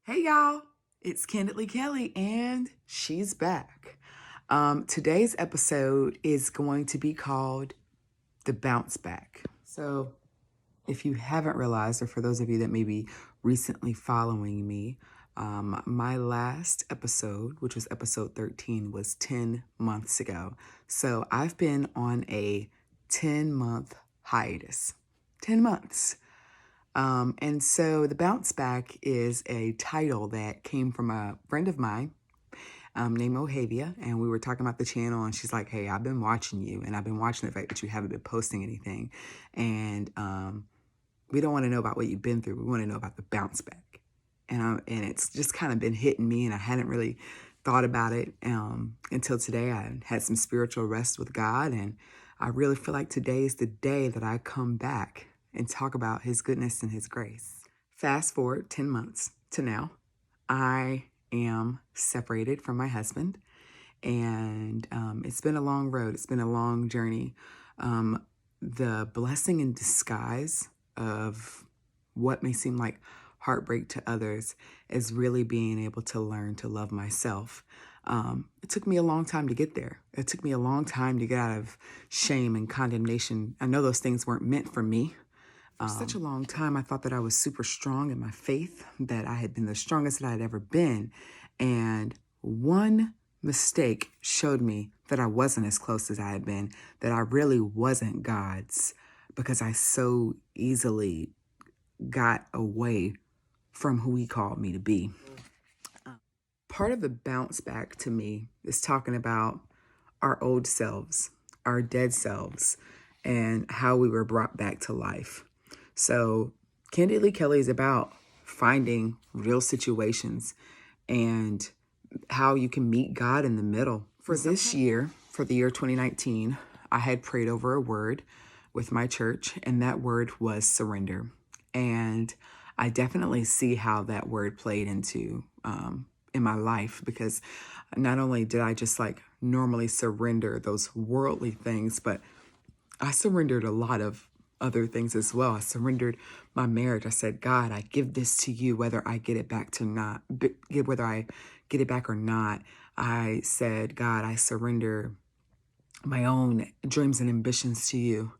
Hey y'all, it's KandidlyKelli and she's back. Today's episode is going to be called The Bounce Back. So if you haven't realized, or for those of you that may be recently following me, my last episode, which was episode 13, was 10 months ago. So I've been on a 10-month hiatus. 10 months. And so the bounce back is a title that came from a friend of mine named Ohavia. And we were talking about the channel and she's like, hey, I've been watching you and I've been watching the fact that you haven't been posting anything. And we don't want to know about what you've been through. We want to know about the bounce back. And it's just kind of been hitting me and I hadn't really thought about it until today. I had some spiritual rest with God and I really feel like today is the day that I come back and talk about his goodness and his grace. Fast forward 10 months to now, I am separated from my husband, and it's been a long road. It's been a long journey. The blessing in disguise of what may seem like heartbreak to others is really being able to learn to love myself. It took me a long time to get there. It took me a long time to get out of shame and condemnation. I know those things weren't meant for me. For such a long time, I thought that I was super strong in my faith, that I had been the strongest that I had ever been. And one mistake showed me that I wasn't as close as I had been, that I really wasn't God's, because I so easily got away from who he called me to be. Part of the bounce back to me is talking about our old selves, our dead selves, and how we were brought back to life. So KandidlyKelli is about finding real situations and how you can meet God in the middle. For this year, for the year 2019, I had prayed over a word with my church, and that word was surrender. And I definitely see how that word played into in my life, because not only did I just like normally surrender those worldly things, but I surrendered a lot of other things as well. I surrendered my marriage. I said, God, I give this to you, whether I get it back whether I get it back or not. I said, God, I surrender my own dreams and ambitions to you.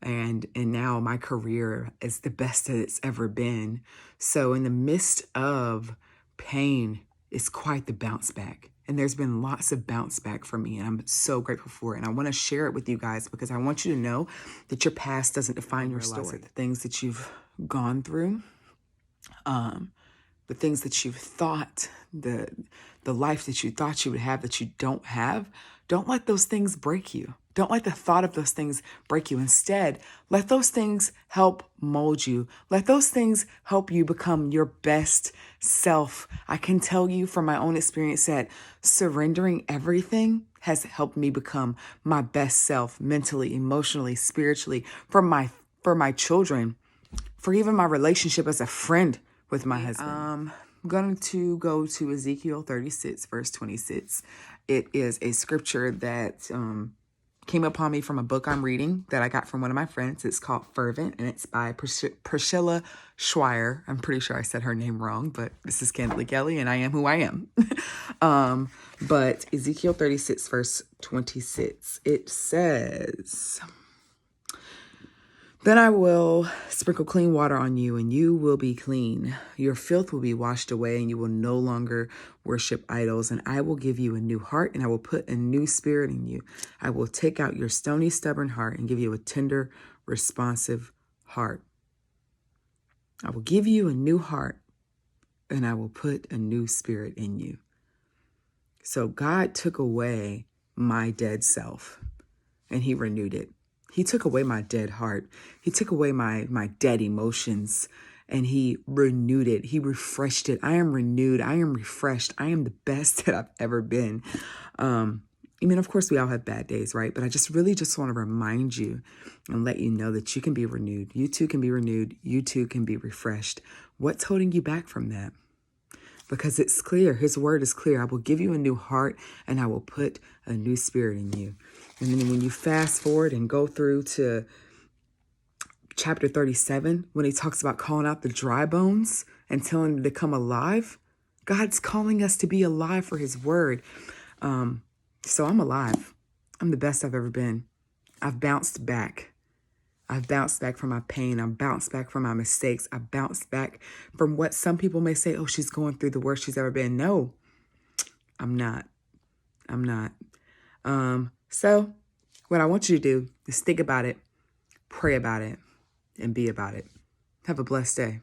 And now my career is the best that it's ever been. So in the midst of pain, it's quite the bounce back. And there's been lots of bounce back for me, and I'm so grateful for it. And I want to share it with you guys because I want you to know that your past doesn't define your story. The things that you've gone through, the things that you've thought, the life that you thought you would have that you don't have, don't let those things break you. Don't let the thought of those things break you. Instead, let those things help mold you. Let those things help you become your best self. I can tell you from my own experience that surrendering everything has helped me become my best self mentally, emotionally, spiritually, for my children, for even my relationship as a friend with my husband. I'm going to go to Ezekiel 36, verse 26. It is a scripture that came upon me from a book I'm reading that I got from one of my friends. It's called Fervent, and it's by Priscilla Schreier. I'm pretty sure I said her name wrong, but this is KandidlyKelli, and I am who I am. But Ezekiel 36, verse 26, it says, then I will sprinkle clean water on you, and you will be clean. Your filth will be washed away, and you will no longer worship idols. And I will give you a new heart, and I will put a new spirit in you. I will take out your stony, stubborn heart and give you a tender, responsive heart. I will give you a new heart, and I will put a new spirit in you. So God took away my dead self, and he renewed it. He took away my dead heart. He took away my dead emotions, and he renewed it. He refreshed it. I am renewed. I am refreshed. I am the best that I've ever been. I mean, of course, we all have bad days, right? But I really just want to remind you and let you know that you can be renewed. You too can be renewed. You too can be refreshed. What's holding you back from that? Because it's clear. His word is clear. I will give you a new heart, and I will put a new spirit in you. And then when you fast forward and go through to chapter 37, when he talks about calling out the dry bones and telling them to come alive, God's calling us to be alive for his word. So I'm alive. I'm the best I've ever been. I've bounced back. I've bounced back from my pain. I've bounced back from my mistakes. I've bounced back from what some people may say, oh, she's going through the worst she's ever been. No, I'm not. I'm not. So what I want you to do is think about it, pray about it, and be about it. Have a blessed day.